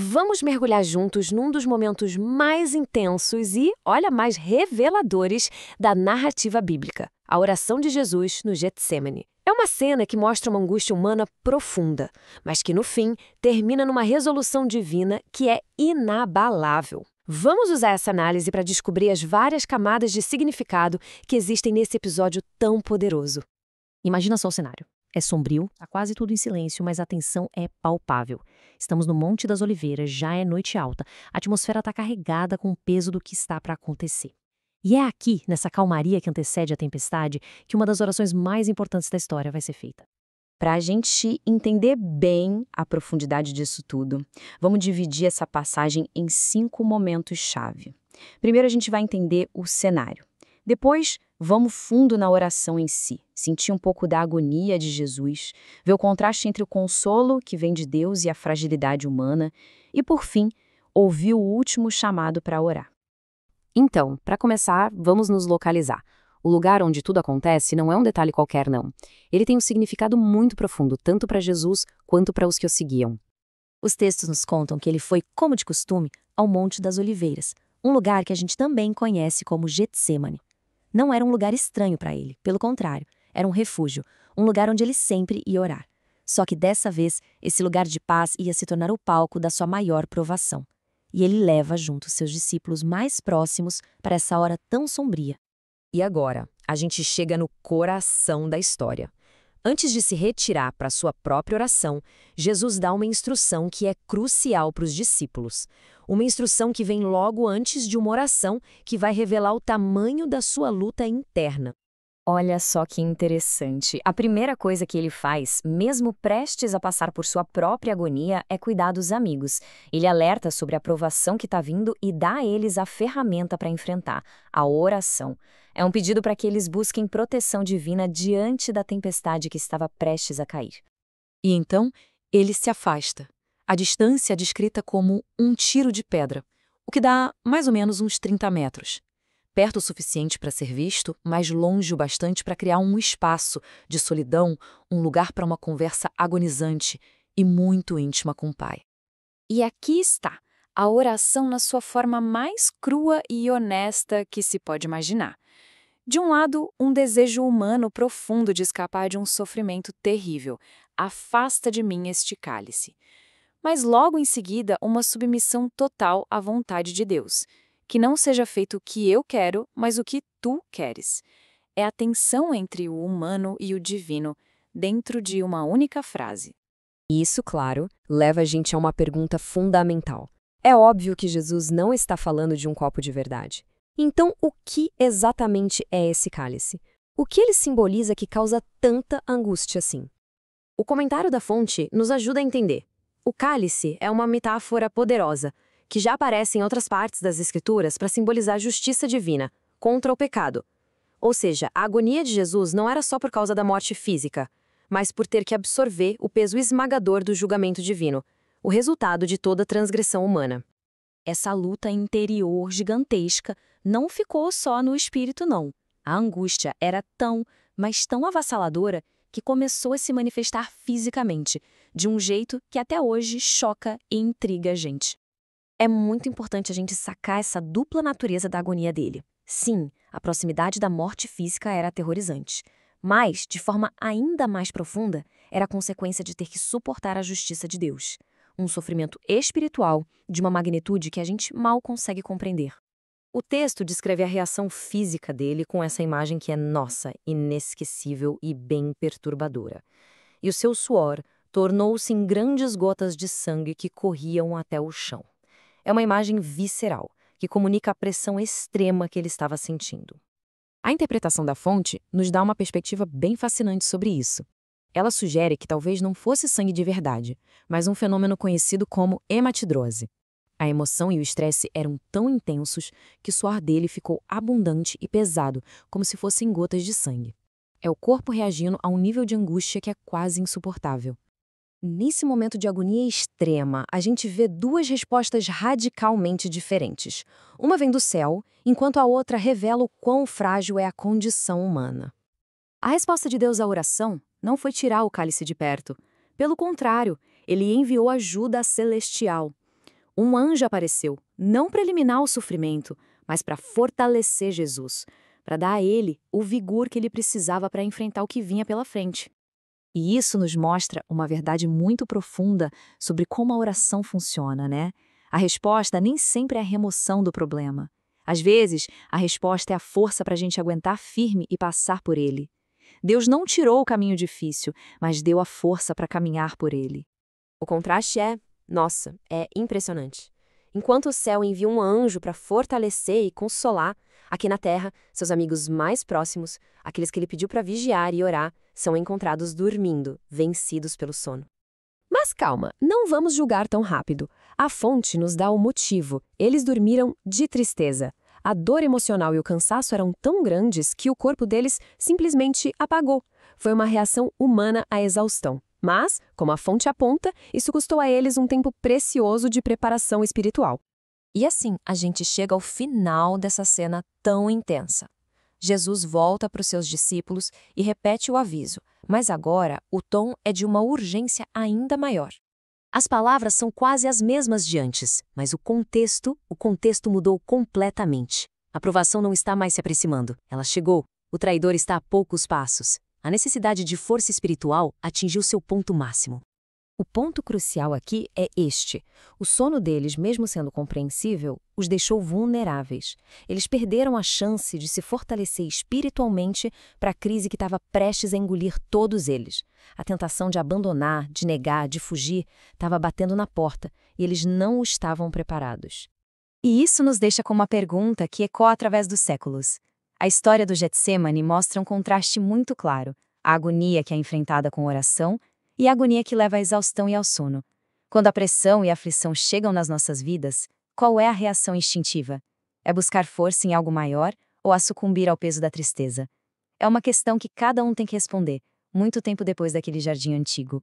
Vamos mergulhar juntos num dos momentos mais intensos e, olha, mais reveladores da narrativa bíblica, a oração de Jesus no Getsêmani. É uma cena que mostra uma angústia humana profunda, mas que, no fim, termina numa resolução divina que é inabalável. Vamos usar essa análise para descobrir as várias camadas de significado que existem nesse episódio tão poderoso. Imagina só o cenário. É sombrio, tá quase tudo em silêncio, mas a tensão é palpável. Estamos no Monte das Oliveiras, já é noite alta. A atmosfera está carregada com o peso do que está para acontecer. E é aqui, nessa calmaria que antecede a tempestade, que uma das orações mais importantes da história vai ser feita. Para a gente entender bem a profundidade disso tudo, vamos dividir essa passagem em 5 momentos-chave. Primeiro a gente vai entender o cenário. Depois, vamos fundo na oração em si, sentir um pouco da agonia de Jesus, ver o contraste entre o consolo que vem de Deus e a fragilidade humana, e, por fim, ouvir o último chamado para orar. Então, para começar, vamos nos localizar. O lugar onde tudo acontece não é um detalhe qualquer, não. Ele tem um significado muito profundo, tanto para Jesus quanto para os que o seguiam. Os textos nos contam que ele foi, como de costume, ao Monte das Oliveiras, um lugar que a gente também conhece como Getsêmani. Não era um lugar estranho para ele, pelo contrário, era um refúgio, um lugar onde ele sempre ia orar. Só que dessa vez, esse lugar de paz ia se tornar o palco da sua maior provação. E ele leva junto seus discípulos mais próximos para essa hora tão sombria. E agora, a gente chega no coração da história. Antes de se retirar para sua própria oração, Jesus dá uma instrução que é crucial para os discípulos. Uma instrução que vem logo antes de uma oração que vai revelar o tamanho da sua luta interna. Olha só que interessante. A primeira coisa que ele faz, mesmo prestes a passar por sua própria agonia, é cuidar dos amigos. Ele alerta sobre a provação que está vindo e dá a eles a ferramenta para enfrentar, a oração. É um pedido para que eles busquem proteção divina diante da tempestade que estava prestes a cair. E então, ele se afasta. A distância é descrita como um tiro de pedra, o que dá mais ou menos uns 30 metros. Perto o suficiente para ser visto, mas longe o bastante para criar um espaço de solidão, um lugar para uma conversa agonizante e muito íntima com o Pai. E aqui está, a oração na sua forma mais crua e honesta que se pode imaginar. De um lado, um desejo humano profundo de escapar de um sofrimento terrível. Afasta de mim este cálice. Mas logo em seguida, uma submissão total à vontade de Deus. Que não seja feito o que eu quero, mas o que tu queres. É a tensão entre o humano e o divino, dentro de uma única frase. Isso, claro, leva a gente a uma pergunta fundamental. É óbvio que Jesus não está falando de um copo de verdade. Então, o que exatamente é esse cálice? O que ele simboliza que causa tanta angústia assim? O comentário da fonte nos ajuda a entender. O cálice é uma metáfora poderosa, que já aparece em outras partes das Escrituras para simbolizar a justiça divina contra o pecado. Ou seja, a agonia de Jesus não era só por causa da morte física, mas por ter que absorver o peso esmagador do julgamento divino, o resultado de toda transgressão humana. Essa luta interior gigantesca não ficou só no espírito, não. A angústia era tão, mas tão avassaladora que começou a se manifestar fisicamente, de um jeito que até hoje choca e intriga a gente. É muito importante a gente sacar essa dupla natureza da agonia dele. Sim, a proximidade da morte física era aterrorizante, mas, de forma ainda mais profunda, era a consequência de ter que suportar a justiça de Deus. Um sofrimento espiritual de uma magnitude que a gente mal consegue compreender. O texto descreve a reação física dele com essa imagem que é, nossa, inesquecível e bem perturbadora. E o seu suor tornou-se em grandes gotas de sangue que corriam até o chão. É uma imagem visceral, que comunica a pressão extrema que ele estava sentindo. A interpretação da fonte nos dá uma perspectiva bem fascinante sobre isso. Ela sugere que talvez não fosse sangue de verdade, mas um fenômeno conhecido como hematidrose. A emoção e o estresse eram tão intensos que o suor dele ficou abundante e pesado, como se fossem gotas de sangue. É o corpo reagindo a um nível de angústia que é quase insuportável. Nesse momento de agonia extrema, a gente vê duas respostas radicalmente diferentes. Uma vem do céu, enquanto a outra revela o quão frágil é a condição humana. A resposta de Deus à oração não foi tirar o cálice de perto. Pelo contrário, ele enviou ajuda celestial. Um anjo apareceu, não para eliminar o sofrimento, mas para fortalecer Jesus, para dar a ele o vigor que ele precisava para enfrentar o que vinha pela frente. E isso nos mostra uma verdade muito profunda sobre como a oração funciona, né? A resposta nem sempre é a remoção do problema. Às vezes, a resposta é a força para a gente aguentar firme e passar por ele. Deus não tirou o caminho difícil, mas deu a força para caminhar por ele. O contraste é impressionante. Enquanto o céu envia um anjo para fortalecer e consolar, aqui na terra, seus amigos mais próximos, aqueles que ele pediu para vigiar e orar, são encontrados dormindo, vencidos pelo sono. Mas calma, não vamos julgar tão rápido. A fonte nos dá o motivo. Eles dormiram de tristeza. A dor emocional e o cansaço eram tão grandes que o corpo deles simplesmente apagou. Foi uma reação humana à exaustão. Mas, como a fonte aponta, isso custou a eles um tempo precioso de preparação espiritual. E assim, a gente chega ao final dessa cena tão intensa. Jesus volta para os seus discípulos e repete o aviso, mas agora o tom é de uma urgência ainda maior. As palavras são quase as mesmas de antes, mas o contexto mudou completamente. A provação não está mais se aproximando, ela chegou. O traidor está a poucos passos. A necessidade de força espiritual atingiu seu ponto máximo. O ponto crucial aqui é este. O sono deles, mesmo sendo compreensível, os deixou vulneráveis. Eles perderam a chance de se fortalecer espiritualmente para a crise que estava prestes a engolir todos eles. A tentação de abandonar, de negar, de fugir, estava batendo na porta e eles não estavam preparados. E isso nos deixa com uma pergunta que ecoa através dos séculos. A história do Getsêmani mostra um contraste muito claro. A agonia que é enfrentada com oração e a agonia que leva à exaustão e ao sono. Quando a pressão e a aflição chegam nas nossas vidas, qual é a reação instintiva? É buscar força em algo maior ou a sucumbir ao peso da tristeza? É uma questão que cada um tem que responder, muito tempo depois daquele jardim antigo.